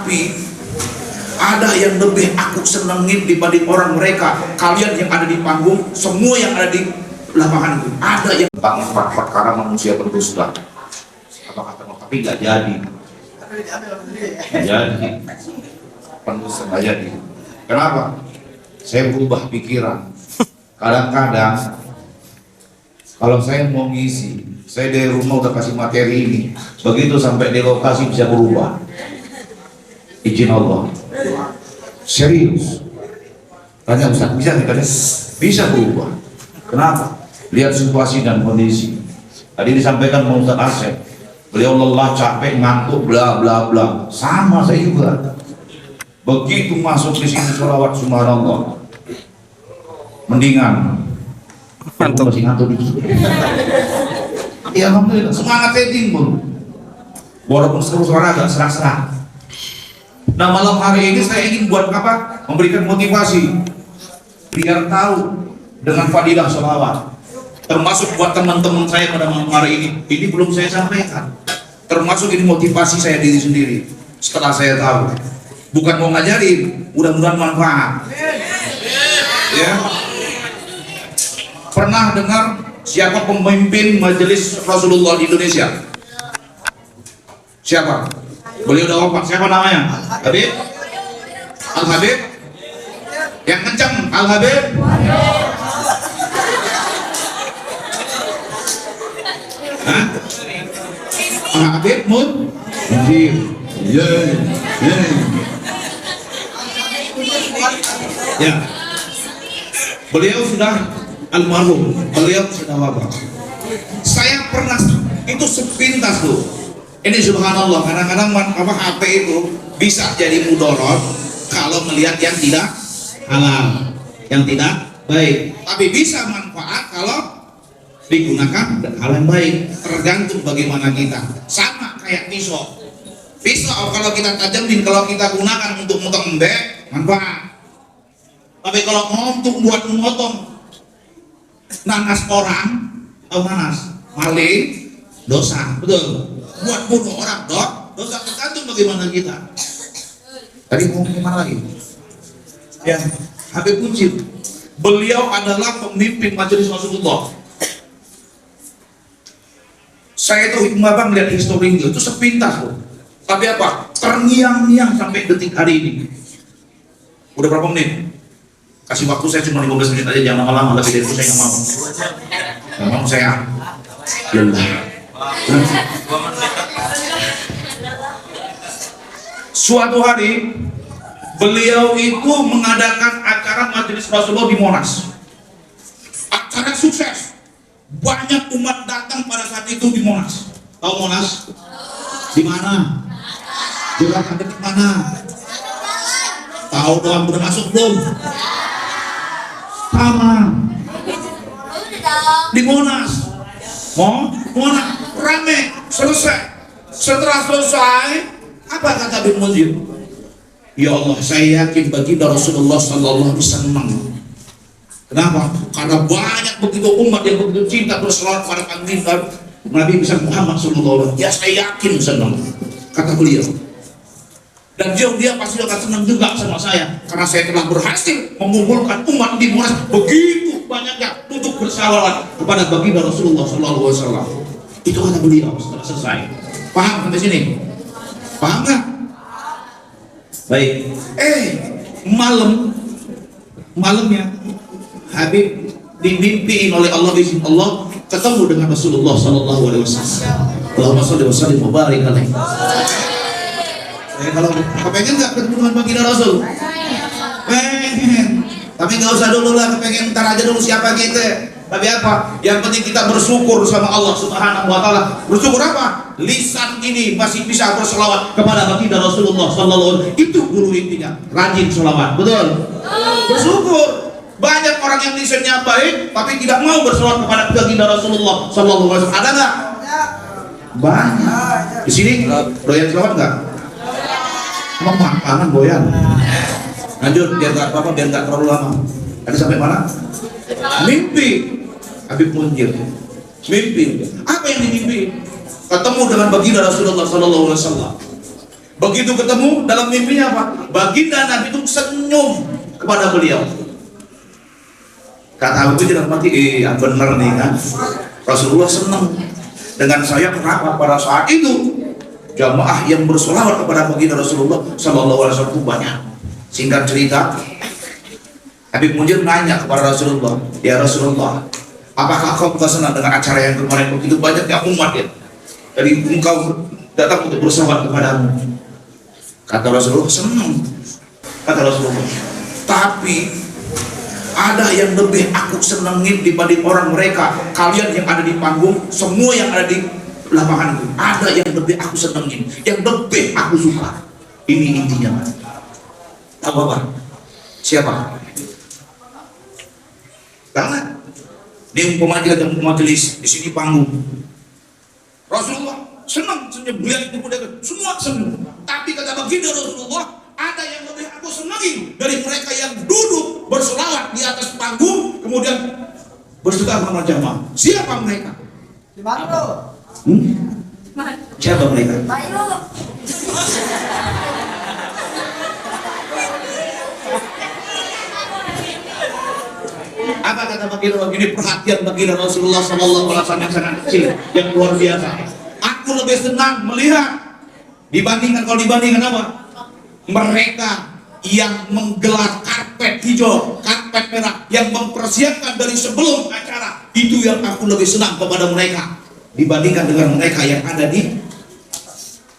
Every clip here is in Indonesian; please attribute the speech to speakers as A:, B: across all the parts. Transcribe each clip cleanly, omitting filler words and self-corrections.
A: Tapi ada yang lebih aku senengin dibanding orang mereka. Kalian yang ada di panggung, semua yang ada di lapangan itu. Ada yang tentang empat perkara manusia berdusta. Tapi nggak jadi. Nggak jadi. Pendusta nggak jadi. Kenapa? Saya berubah pikiran. Kadang-kadang kalau saya mau ngisi, saya dari rumah udah kasih materi ini, begitu sampai di lokasi bisa berubah. Izin Allah. Serius. Tanya Ustaz, bisa nggak? Bisa berubah. Kenapa? Lihat situasi dan kondisi. Tadi disampaikan oleh Ustaz Asep, beliau lelah, capek, ngantuk, bla bla bla. Sama saya juga. Begitu masuk di sini sholawat subhanallah, mendingan. Mantap. Masih ngantuk dikit. Ya alhamdulillah, semangat saya timbul. Walaupun suara agak serak-serak. Nah malam hari ini saya ingin buat apa? Memberikan motivasi biar tahu dengan fadilah sholawat. Termasuk buat teman-teman saya pada malam hari ini belum saya sampaikan. Termasuk ini motivasi saya diri sendiri. Setelah saya tahu, bukan mau ngajarin, mudah-mudahan manfaat. Ya. Pernah dengar siapa pemimpin majelis Rasulullah di Indonesia? Siapa? Beliau udah wafat. Siapa namanya? Habib? Al-Habib? Yang kencang, Al-Habib? Hah? Al-Habib Munjir. Ya. Beliau sudah almarhum, beliau sudah wafat. Saya pernah itu sepintas tuh. Ini subhanallah, kadang-kadang HP itu bisa jadi mudorot kalau melihat yang tidak halal, yang tidak baik. Tapi bisa manfaat kalau digunakan hal yang baik. Tergantung bagaimana kita. Sama kayak pisau. Pisau kalau kita tajamin, kalau kita gunakan untuk motong embek, manfaat. Tapi kalau untuk buat memotong nanas orang, atau nanas maling, dosa, betul. Buat bunuh orang, dosa. Tergantung bagaimana kita. Tadi mau gimana lagi? Ya, Habib Munjir. Beliau adalah pemimpin majelis Rasulullah. Saya itu hikmah bang lihat histori itu sepintas loh. Tapi apa? Terngiang-ngiang sampai detik hari ini. Udah berapa menit? Kasih waktu saya cuma 15 menit aja, jangan lama-lama, lebih dari itu saya nggak mau. Nggak mau saya. Lelah. Suatu hari beliau itu mengadakan acara majelis Rasulullah di Monas. Acara sukses. Banyak umat datang pada saat itu di Monas. Tahu Monas? Di mana? Jakarta di mana? Tahu doang udah masuk belum? Sama. Di Monas. Monas rame, selesai. Setelah selesai, apa kata Habib Munjir? Ya Allah, saya yakin baginda Rasulullah sallallahu alaihi wasallam. Kenapa? Karena banyak begitu umat yang begitu cinta berselawat pada baginda Nabi besar Muhammad sallallahu alaihi wasallam. Ya saya yakin senang, kata beliau. Dan dia pasti akan senang juga sama saya karena saya telah berhasil mengumpulkan umat di Monas begitu banyaknya untuk bersalawat kepada baginda Rasulullah sallallahu alaihi wasallam. Itu kata beliau setelah selesai. Paham sampai sini? Paham nggak? Baik. Malamnya Habib dimimpiin oleh Allah, izin Allah ketemu dengan Rasulullah sallallahu alaihi wasallam. Allahumma shalli wa sallim wa barik alaihi. Kalau kepengen nggak ketemu dengan baginda Rasul? Pengen. Tapi nggak usah dulu lah, kepengen, ntar aja dulu siapa kita. Tapi apa? Yang penting kita bersyukur sama Allah Subhanahu wa taala. Bersyukur apa? Lisan ini masih bisa berselawat kepada baginda Rasulullah sallallahu alaihi wasallam. Itu dulu intinya. Rajin selawat. Betul? Bersyukur. Banyak orang yang lisannya baik tapi tidak mau berselawat kepada baginda Rasulullah sallallahu alaihi wasallam. Ada nggak? Banyak. Di sini doyan selawat nggak? Emang makanan boyan. Lanjut biar nggak apa-apa, biar nggak terlalu lama. Tadi sampai mana? Mimpi Habib Munjir. Mimpi. Apa yang dimimpi? Ketemu dengan baginda Rasulullah sallallahu alaihi wasallam. Begitu ketemu dalam mimpinya apa? Baginda Nabi itu senyum kepada beliau. Kata Abu Bakar mati, benar nih kan? Rasulullah senang dengan saya. Kenapa? Pada saat itu jamaah yang bersolawat kepada baginda Rasulullah Sallallahu Alaihi Wasallam banyak. Singkat cerita, Habib Munzir nanya kepada Rasulullah, ya Rasulullah, apakah kau senang dengan acara yang kemarin begitu banyaknya umat ya? Jadi engkau datang untuk bersolawat kepadamu. Kata Rasulullah, senang. Kata Rasulullah, tapi ada yang lebih aku senengin dibanding orang mereka. Kalian yang ada di panggung, semua yang ada di lapangan itu, ada yang lebih aku senengin, yang lebih aku suka. Ini intinya. Tahu apa? Siapa? Banget. Ini umpama kita majelis di sini panggung. Rasulullah senang, beliau itu semua senang. Tapi kata baginda Rasulullah, ada yang lebih aku senangi dari mereka yang duduk berselawat di atas panggung kemudian bersedekah sama jamaah. Siapa mereka? Siapa mereka? Apa kata baginda? Begini perhatian baginda Rasulullah Sallallahu Alaihi Wasallam yang sangat kecil, yang luar biasa. Aku lebih senang melihat dibandingkan apa? Mereka yang menggelar karpet hijau, karpet merah, yang mempersiapkan dari sebelum acara, itu yang aku lebih senang kepada mereka dibandingkan dengan mereka yang ada di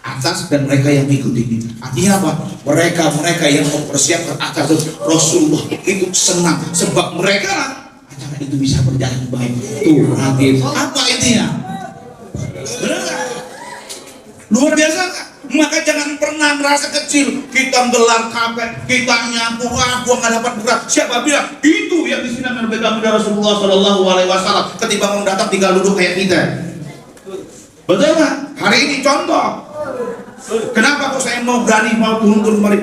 A: atas dan mereka yang mengikuti. Artinya apa? Mereka yang mempersiapkan acara Rasulullah itu senang sebab mereka acara itu bisa berjalan baik. Tuh, nanti apa intinya? Benar nggak? Luar biasa nggak? Maka jangan pernah merasa kecil. Kita gelar karpet, kita nyapu, gua nggak dapat berat. Siapa bilang itu yang disinarkan oleh baginda Rasulullah Sallallahu Alaihi Wasallam? Ketika mau datang tinggal duduk kayak kita. Betul nggak? Hari ini contoh. Kenapa kok saya mau berani mau turun kemari?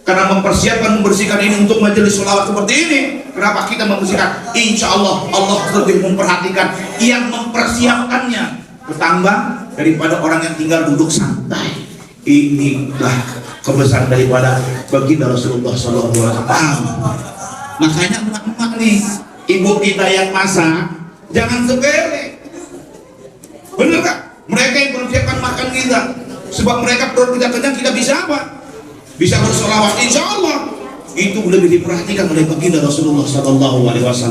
A: Karena membersihkan ini untuk majelis sholawat seperti ini. Kenapa kita membersihkan? Insya Allah Allah lebih memperhatikan yang mempersiapkannya bertambah daripada orang yang tinggal duduk santai. Inilah kebesaran daripada baginda Rasulullah SAW. Makanya emak-emak nih, ibu kita yang masak jangan sepele. Bener gak? Mereka yang mempersiapkan makan kita, sebab mereka perut kita kenyang, kita bisa apa? Bisa bersolawat. Insya Allah itu lebih diperhatikan oleh baginda Rasulullah SAW.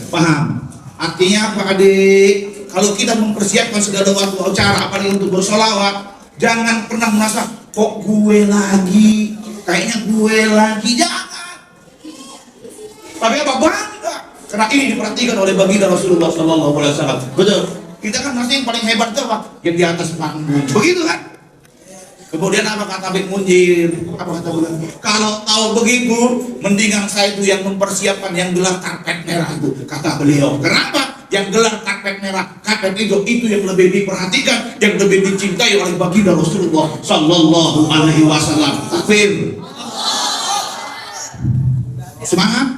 A: Paham? Artinya apa adik? Kalau kita mempersiapkan segala waktu acara apalagi untuk bersolawat, jangan pernah merasa kok gue lagi, kayaknya gue lagi, jangan. Tapi apa? Bangga, karena ini diperhatikan oleh baginda Rasulullah SAW. Betul. Kita kan masih yang paling hebat itu apa? Yang di atas panggung. Begitu kan? Kemudian apa kata Habib Munzir? Apa kata beliau? Kalau tahu begitu, mendingan saya itu yang mempersiapkan yang gelar karpet merah itu. Kata beliau. Kenapa? Yang gelar karpet merah, karpet hijau itu yang lebih diperhatikan, yang lebih dicintai oleh baginda Rasulullah Sallallahu Alaihi Wasallam. Takbir. Semangat.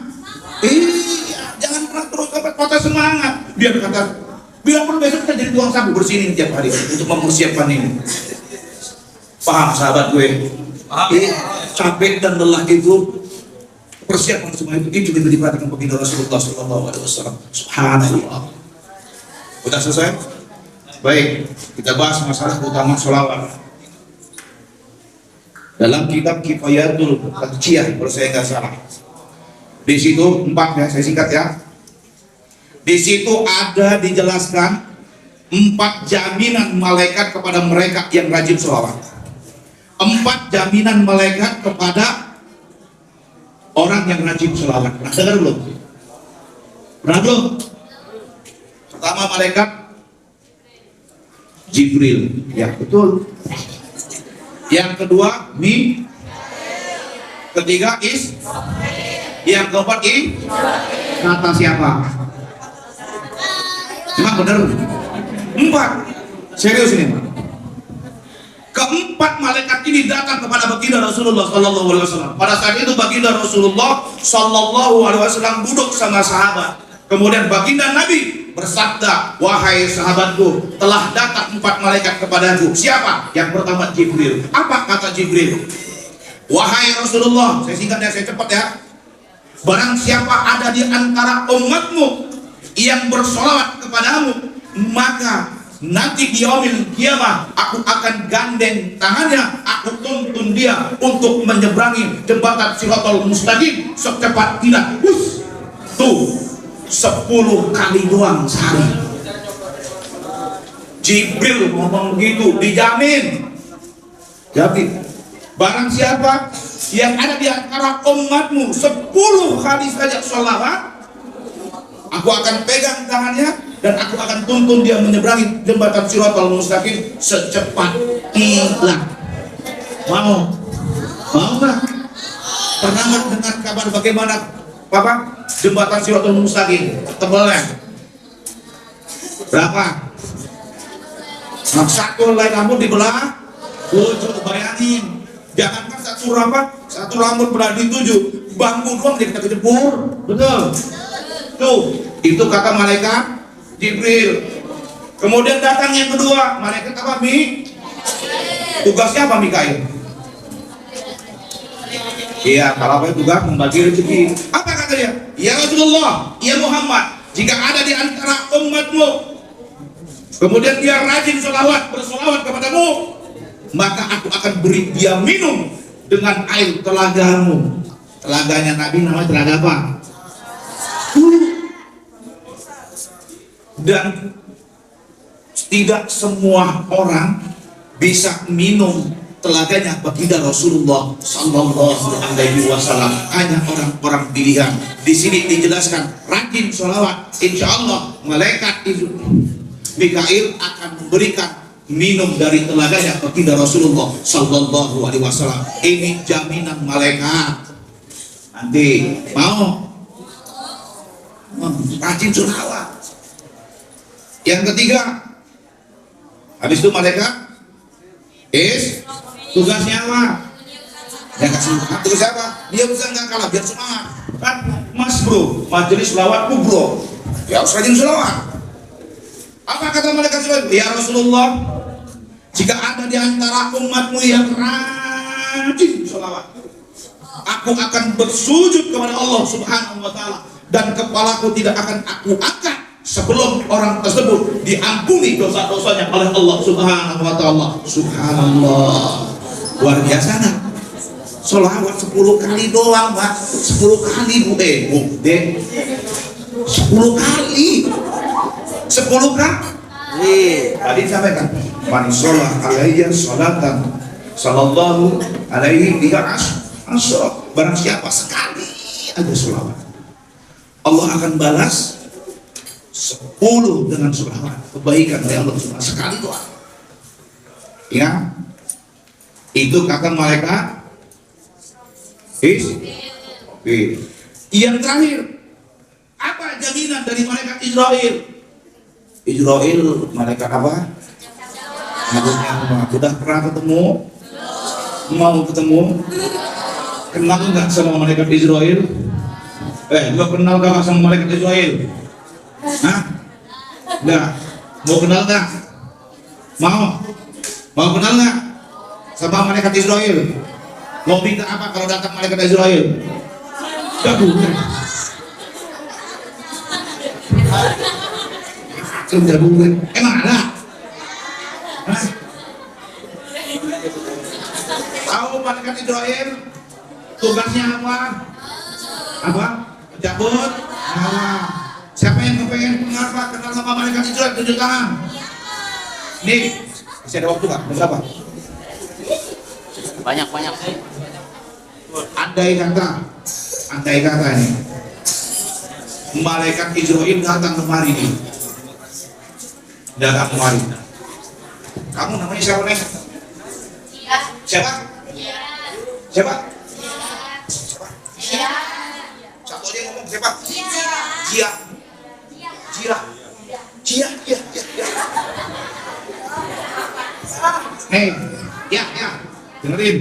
A: Jangan pernah terus patah semangat. Biar perlu besok kita jadi tuang sapu bersih tiap hari untuk mempersiapkan ini. Paham sahabat gue? Capek dan lelah itu persiapan semua itu juga diperhatikan baginda Rasulullah Sallallahu Alaihi Wasallam. Subhanallah. Udah selesai? Baik, kita bahas masalah utama sholawat. Dalam kitab Kifayatul Taqiyah, kalau saya nggak salah. Di situ 4 ya, saya singkat ya. Di situ ada dijelaskan 4 jaminan malaikat kepada mereka yang rajin sholawat. 4 jaminan malaikat kepada orang yang rajin sholawat. Pernah dengar belum? Pernah belum? Pertama malaikat Jibril, ya betul. Yang kedua ketiga yang keempat kata siapa? Cuma benar 4. Serius ini. Keempat malaikat ini datang kepada baginda Rasulullah Sallallahu Alaihi Wasallam. Pada saat itu baginda Rasulullah Sallallahu Alaihi Wasallam duduk sama sahabat. Kemudian baginda Nabi bersabda, wahai sahabatku, telah datang 4 malaikat kepadaku. Siapa? Yang pertama Jibril. Apa kata Jibril? Wahai Rasulullah, saya singkat ya, saya cepat ya. Barang siapa ada di antara umatmu yang bersolawat kepadamu, maka nanti di yaumil kiamah aku akan gandeng tangannya, aku tuntun dia untuk menyeberangi jembatan Shiratal Mustaqim secepat kilat. Tuh 10 kali doang sehari. Jibril ngomong begitu, dijamin. Jadi barang siapa yang ada di antara umatmu 10 kali saja sholawat, aku akan pegang tangannya dan aku akan tuntun dia menyeberangi jembatan Shiratal Mustaqim secepat kilat. Mau nggak? Pernah nggak dengar kabar bagaimana jembatan Shiratal Mustaqim tebalnya berapa? Satu helai rambut dibelah 7. Bayangin, jangankan satu rambut belah di 7, bambu doang kita kejebur. Betul. Tuh, itu kata malaikat Jibril. Kemudian datang yang kedua, malaikat apa? Tugasnya apa Mikail? Iya, kalau apa tugas membagi rezeki. Apa kata dia? Ya Rasulullah, ya Muhammad, jika ada di antara umatmu, kemudian dia rajin bersolawat kepadamu, maka aku akan beri dia minum dengan air telagamu. Telaganya Nabi namanya telaga apa? Dan tidak semua orang bisa minum telaganya baginda Rasulullah Sallallahu Alaihi Wasallam. Hanya orang-orang pilihan. Di sini dijelaskan rajin sholawat, insya Allah malaikat itu Mikail akan memberikan minum dari telaganya baginda Rasulullah Sallallahu Alaihi Wasallam. Ini jaminan malaikat. Nanti mau rajin sholawat. Yang ketiga, habis itu malaikat tugasnya apa? Yang kasih tugas apa? Dia bisa nggak kalah biar semangat. Kan mas bro, majelis selawat bro, ya harus rajin selawat. Apa kata malaikat selawat? Ya Rasulullah, jika ada di antara umatmu yang rajin selawat, aku akan bersujud kepada Allah Subhanahu Wa Taala dan kepalaku tidak akan aku angkat sebelum orang tersebut diampuni dosa-dosanya oleh Allah Subhanahu Wa Taala. Subhanallah, luar biasa nak. Sholawat 10 kali doang, Mbak. 10 kali deh. 10 kali. 10 kali. Tadi sampaikan, man sholat alaiya sholatan sallallahu alaihi biha asyra. Barang siapa sekali ada sholawat, Allah akan balas 10 dengan sholawat kebaikan dari Allah Subhanahu sekali doang. Ya, itu kata malaikat. Yang terakhir, apa jaminan dari malaikat Israel? Israel malaikat apa? Sudah pernah ketemu? Mau ketemu? Kenal nggak sama malaikat Israel? Juga kenal nggak sama malaikat Israel? Hah? Enggak. Mau kenal nggak? Mau kenal nggak sama malaikat Israel? Mau minta apa kalau datang malaikat Israel? Jagungan. Emang ada? Hah? Tahu malaikat Israel tugasnya apa? Cabut nyawa. Siapa yang kepengen kenal sama malaikat Israel? Tunjuk tangan. Nih, masih ada waktu nggak? Berapa?
B: Banyak.
A: Andai kata nih, malaikat Israel datang kemari nih. Datang kemari. Kamu namanya siapa nih? Siapa? Siapa? Satu aja ngomong siapa? Cia. Ya, dengerin.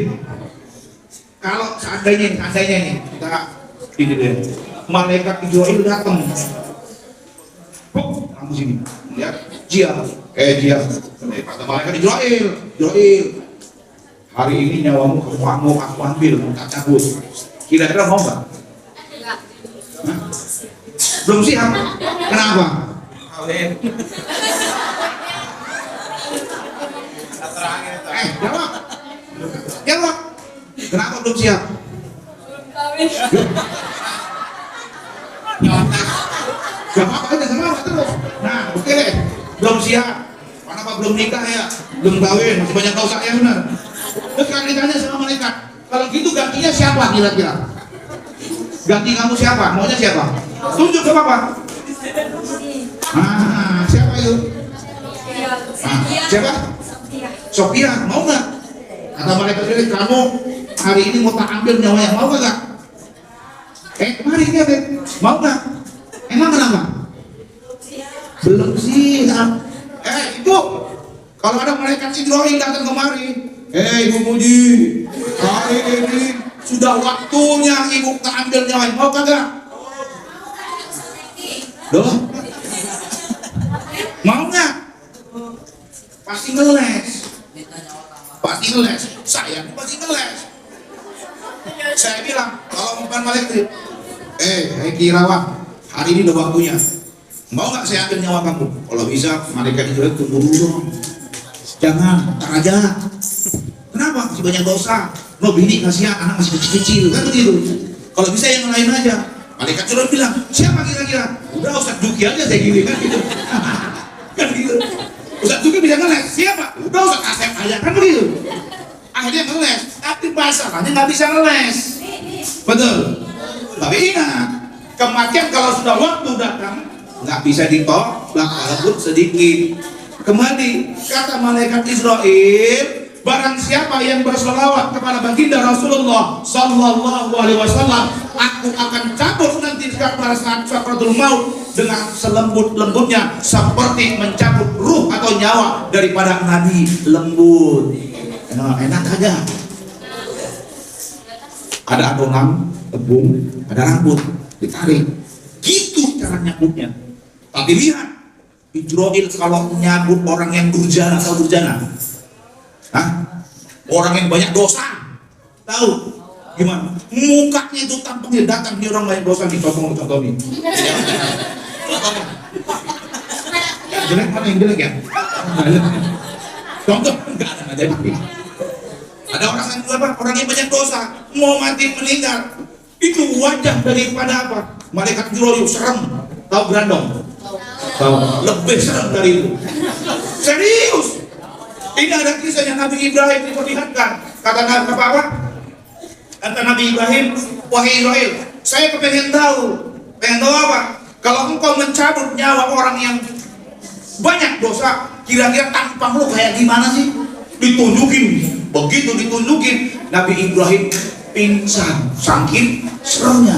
A: Kalau seandainya nih kita ini deh, malaikat Israel datang, kamu sini. Ya, Jia. Jia. Kata malaikat Israel. Hari ini nyawamu kamu aku ambil, tak cabut. Kira-kira mau nggak? Hah? Belum siap. Kenapa? Jawab. Jawab. Kenapa belum siap? Gak apa-apa aja sama terus. Nah, oke deh. Belum siap. Kenapa belum nikah ya? Belum kawin, masih banyak dosa ya benar. Terus kan ditanya sama malaikat, kalau gitu gantinya siapa kira-kira? Ganti kamu siapa? Maunya siapa? Tunjuk ke Bapak. Siapa itu? Siapa? Sophia, mau nggak? Kata malaikat ini, kamu hari ini mau tak ambil nyawanya, mau nggak? Kemari dia, mau nggak? Emang kenapa? Belum siap. Ibu, kalau ada malaikat Jibril datang kemari, Ibu Muji, hari ini sudah waktunya ibu tak ambil nyawanya, mau kagak? Loh? Mau nggak? Pasti ngeles. Saya pasti ngeles. Saya bilang, kalau bukan malaikat, Kirawan, hari ini udah waktunya. Mau nggak saya ambil nyawa kamu? Kalau bisa, malaikat itu tunggu dulu dong. Jangan, ntar aja. Kenapa? Masih banyak dosa. Mau bini kasihan, anak masih kecil-kecil, kan begitu. Kalau bisa yang lain aja. Malaikat itu bilang, siapa kira-kira? Udah Ustaz Duki aja saya gini kan gitu. Kan gitu. Ustaz Duki bisa ngeles, siapa? Udah Ustaz Asep aja, kan begitu. Akhirnya ngeles, tapi masalahnya nggak bisa ngeles. Betul. Tapi ingat, kematian kalau sudah waktu datang, nggak bisa ditolak walaupun sedikit. Kembali kata malaikat Israel, barang siapa yang berselawat kepada baginda Rasulullah Sallallahu Alaihi Wasallam, aku akan cabut nanti pada saat sakratul maut dengan selembut-lembutnya seperti mencabut ruh atau nyawa daripada Nabi. Lembut, enak aja. Ada adonan, tepung, ada rambut, ditarik. Gitu cara nyabutnya. Tapi lihat, Israel kalau nyabut orang yang durjana atau durjana, orang yang banyak dosa, tahu gimana? Mukanya itu tampaknya datang nih orang banyak dosa nih, contoh nih. Yang jelek mana yang jelek ya? Contoh enggak ada jadi. Ada orang yang banyak dosa, mau mati meninggal, itu wajah daripada apa? Malaikat Jibril serem, tahu berandong? Tahu, lebih serem dari itu. Serius. Ini ada kisahnya Nabi Ibrahim diperlihatkan. Kata Nabi Ibrahim, wahai Israel, saya pengen tahu apa? Kalau engkau mencabut nyawa orang yang banyak dosa, kira-kira tampang lu kayak gimana sih? Ditunjukin, begitu ditunjukin, Nabi Ibrahim pingsan, saking seremnya.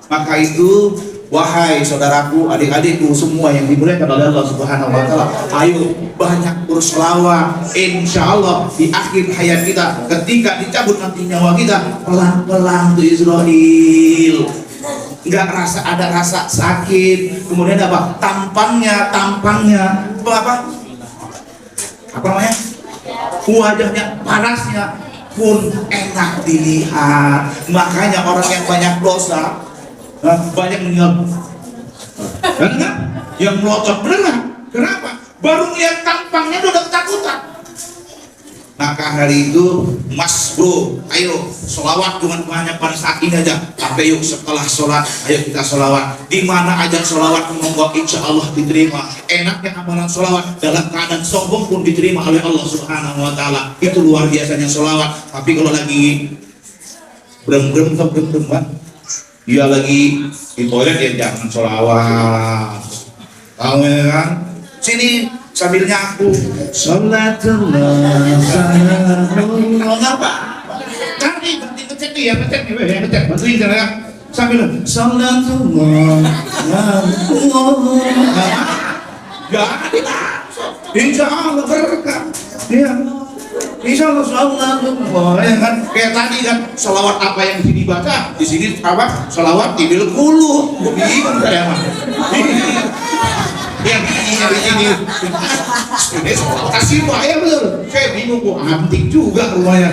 A: Maka itu, wahai saudaraku, adik-adikku semua yang dimuliakan oleh Allah Subhanahu wa Ta'ala, ayo banyak berselawat. Insya Allah di akhir hayat kita, ketika dicabut nanti nyawa kita, pelan-pelan tuh Israel, nggak ada rasa sakit. Kemudian apa? Tampangnya apa namanya? Wajahnya, panasnya pun enak dilihat. Makanya orang yang banyak dosa banyak meninggal. Benar? Yang melotot, benar? Kenapa? Baru melihat tampangnya udah ketakutan. Maka hari itu, Mas Bro, ayo sholawat dengan banyak pada saat ini aja. Tapi yuk setelah sholat, ayo kita sholawat. Di mana aja sholawat monggo insya Allah diterima. Enaknya amalan sholawat dalam keadaan sombong pun diterima oleh Allah Subhanahu Wa Taala. Itu luar biasanya sholawat. Tapi kalau lagi brem kan, dia lagi di toilet ya jangan sholawat. Tahu ya kan? Sini sambil nyaku sholatullah salamullah. Ngapa? Cari bantu ngecek nih ya, ngecek bantuin saya sambil sholatullah salamullah. Gak ada, insya Allah berkah ya, insya sallallahu ya kan, kayak tadi kan selawat apa yang dibaca di sini apa selawat tibil kulu bingung saya mah yang di sini kasih bahaya betul saya bingung kok antik juga rumahnya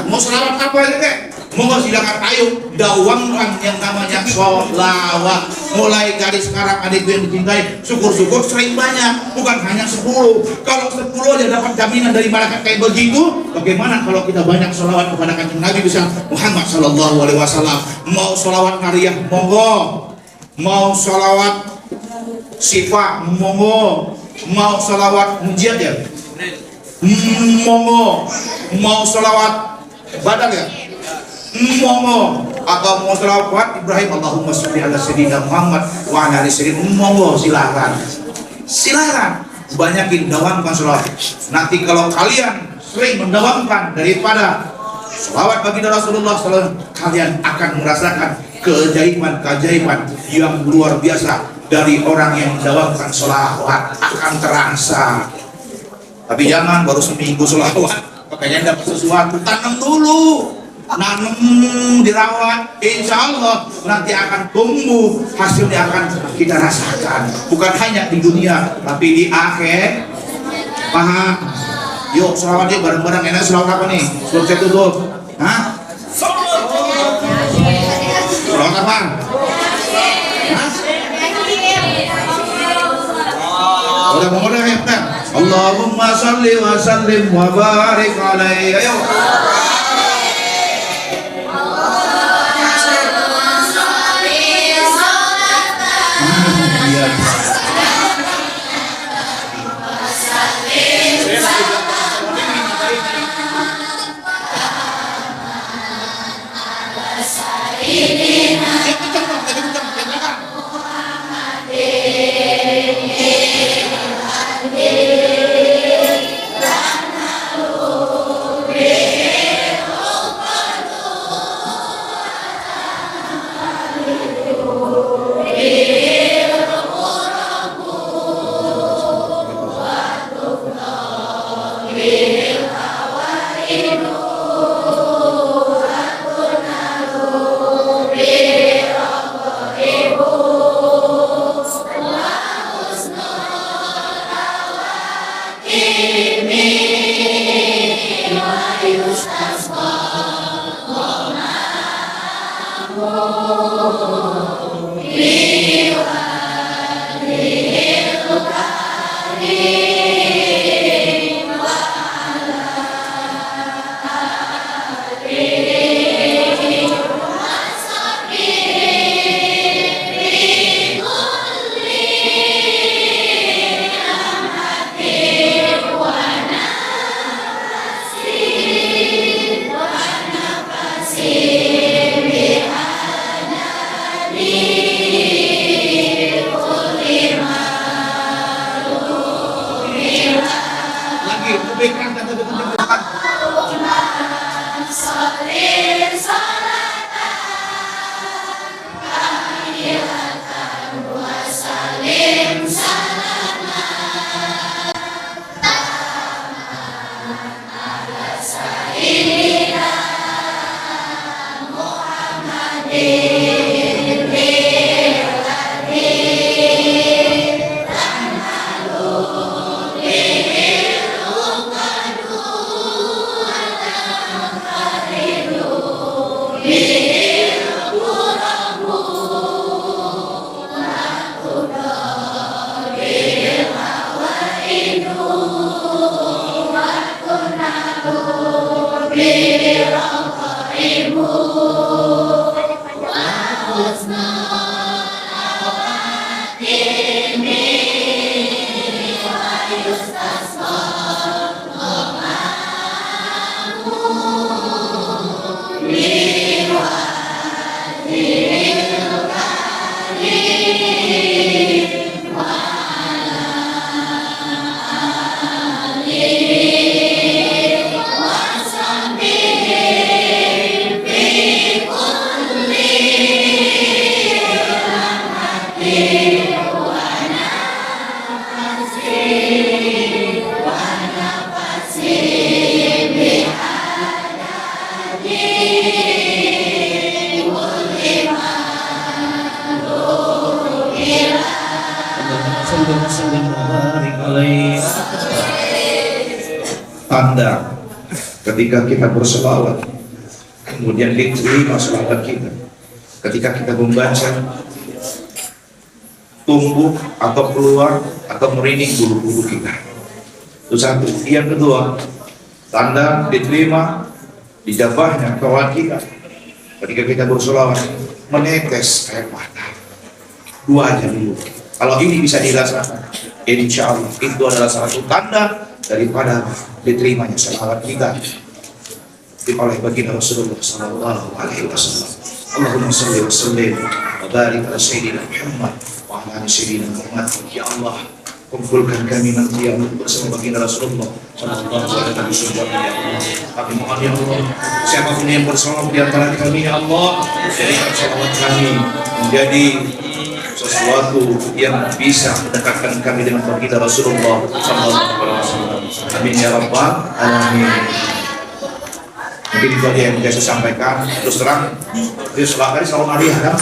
A: mau selawat apa aja kek mau silakan ayo dawangkan yang namanya sholawat mulai dari sekarang adikku yang dicintai syukur-syukur sering banyak bukan hanya 10 kalau 10 aja dapat jaminan dari malaikat kayak begitu bagaimana kalau kita banyak sholawat kepada kanjeng Nabi besar Muhammad sallallahu alaihi wasallam mau sholawat nariyah monggo mau sholawat sifat monggo mau sholawat mujiat ya monggo mau sholawat badal ya monggo atau mau selawat Ibrahim Allahumma sholli ala sayyidina Muhammad wa ala ali sayyidina monggo silakan banyakin dawamkan selawat nanti kalau kalian sering mendawamkan daripada selawat baginda Rasulullah SAW kalian akan merasakan keajaiban yang luar biasa dari orang yang mendawamkan selawat akan terasa tapi jangan baru seminggu selawat pengen dapat sesuatu tanam dulu nanam dirawat insya Allah nanti akan tumbuh hasilnya akan kita rasakan bukan hanya di dunia tapi di akhir paham yuk selawat yuk bareng-bareng enak selawat apa nih sebelum saya tutup selawat apa udah mau udah ya Allahumma salli wa sallim wa barik alaihi ayo Tanda ketika kita berselawat kemudian diterima selawat kita, ketika kita membaca tumbuh atau keluar atau merinding bulu-bulu kita. Itu satu. Yang kedua, tanda diterima dijabahnya kawan kita ketika kita berselawat menetes air mata. Dua aja dulu. Kalau ini bisa dirasakan, insya Allah itu adalah salah satu tanda daripada diterimanya selawat kita oleh baginda Rasulullah Sallallahu Alaihi Wasallam. Allahumma salli wa sallim wa barik ala Sayyidina Muhammad wa ala ali Sayyidina Muhammad. Ya Allah, kumpulkan kami nanti ya Allah bersama baginda Rasulullah Sallallahu Alaihi Wasallam. Ya Allah, kami mohon ya Allah, siapapun yang bersolawat di antara kami ya Allah, jadikan salawat kami menjadi sesuatu yang bisa mendekatkan kami dengan baginda Rasulullah Sallallahu Alaihi Wasallam. Amin ya rabbal alamin. Mungkin itu aja yang bisa saya sampaikan. Terus terang, selalu nari ada,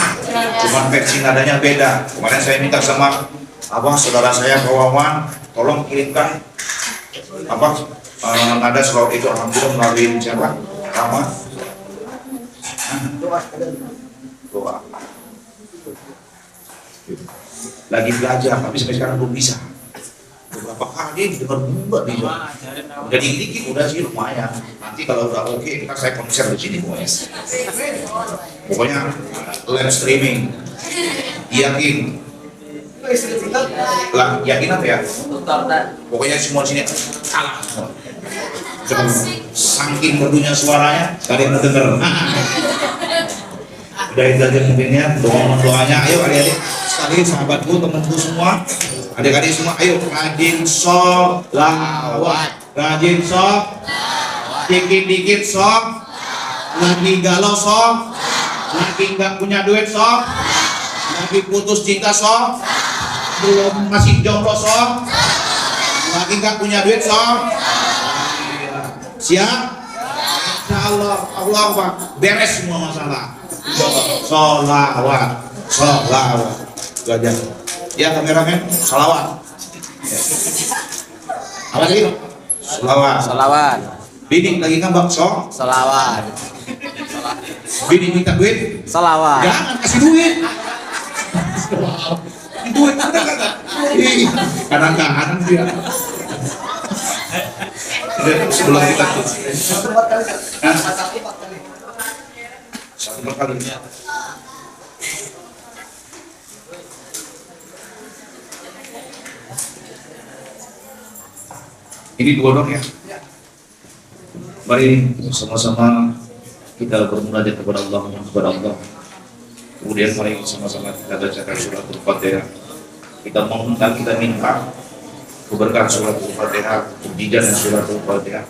A: cuman versi nadanya beda. Kemarin saya minta sama saudara saya Kawawan, tolong kirimkan nada selalu itu. Alhamdulillah melalui siapa? Rama. Doa. Lagi belajar, tapi sampai sekarang belum bisa. Beberapa kali dengar bunga nih, udah dikit-dikit udah sih lumayan. Nanti kalau udah oke, kita saya konser di sini pokoknya live streaming. Yakin lah, yakin apa ya? Pokoknya semua sini kalah semua. Saking merdunya suaranya, kalian mau denger. Udah itu aja mungkinnya, doanya. Ayo adik-adik sekali, sahabatku, temanku semua, adik-adik semua, ayo rajin sholawat, rajin dikit-dikit lagi galau lagi nggak punya duit lagi putus cinta belum masih jomblo lagi nggak punya duit siap? Insya Allah, beres semua masalah. Sholawat. Gajah. Ya kameramen, sholawat. Apa lagi? Sholawat. Bini lagi ngambak sholawat. Bini minta duit? Sholawat. Jangan kasih duit. Duit ada kagak? Kadang-kadang dia. Sebelum kita satu kali. Ini dua dong ya. Mari sama-sama kita bermunajat kepada Allah. Kemudian mari sama-sama kita bacakan surat Al-Fatihah. Kita meminta keberkahan surat Al-Fatihah, kebijakan surat Al-Fatihah,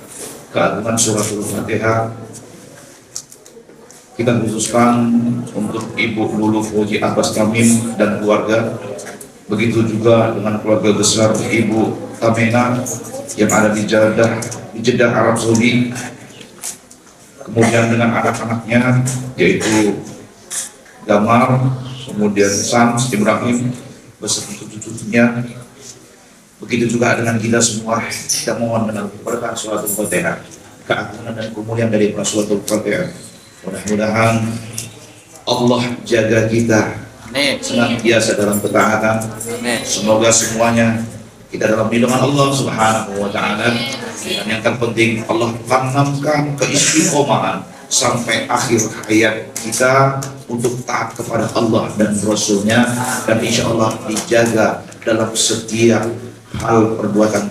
A: keagungan surat Al-Fatihah. Kita khususkan untuk Ibu Lulu Fauzi Abbas Tamim dan keluarga. Begitu juga dengan keluarga besar Ibu Tamena yang ada di Jeddah Arab Saudi. Kemudian dengan anak-anaknya yaitu Damar, kemudian Sams, Ibrahim beserta cucu-cucunya. Begitu juga dengan kita semua. Kita mohon dengan berkah surat Al-Fatihah, keagungan dan kemuliaan dari surat Al-Fatihah. Mudah-mudahan Allah jaga kita senantiasa dalam ketaatan. Semoga semuanya kita dalam lindungan Allah Subhanahu wa Ta'ala. Dan yang terpenting Allah tanamkan keistiqomahan sampai akhir hayat kita untuk taat kepada Allah dan Rasulnya, dan insya Allah dijaga dalam setiap hal perbuatan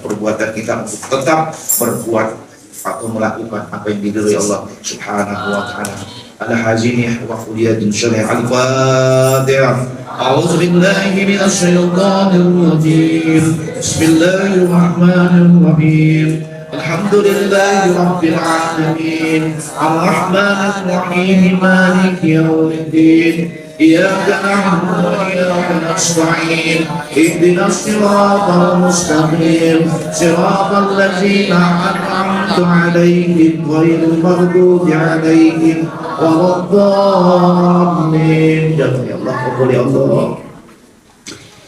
A: kita untuk tetap berbuat atau melakukan apa yang diridhoi Allah Subhanahu wa Ta'ala. Al-Haziniyah wa Quliyadin Syarih Al-Fatihah. A'udzu billahi minasy syaithanir rajim. Bismillahirrahmanirrahim. Alhamdulillahi rabbil alamin. Ar-Rahmanir Rahim. Maliki yaumiddin. إياك نعبد وإياك نستعين اهدنا الصراط المستقيم صراط الذين أنعمت عليهم غير المغضوب عليهم ولا الضالين. يا الله قل يا الله.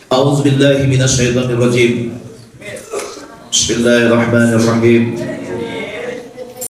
A: A'udzubillahi minasyaitonirrajim. Bismillahirrahmanirrahim.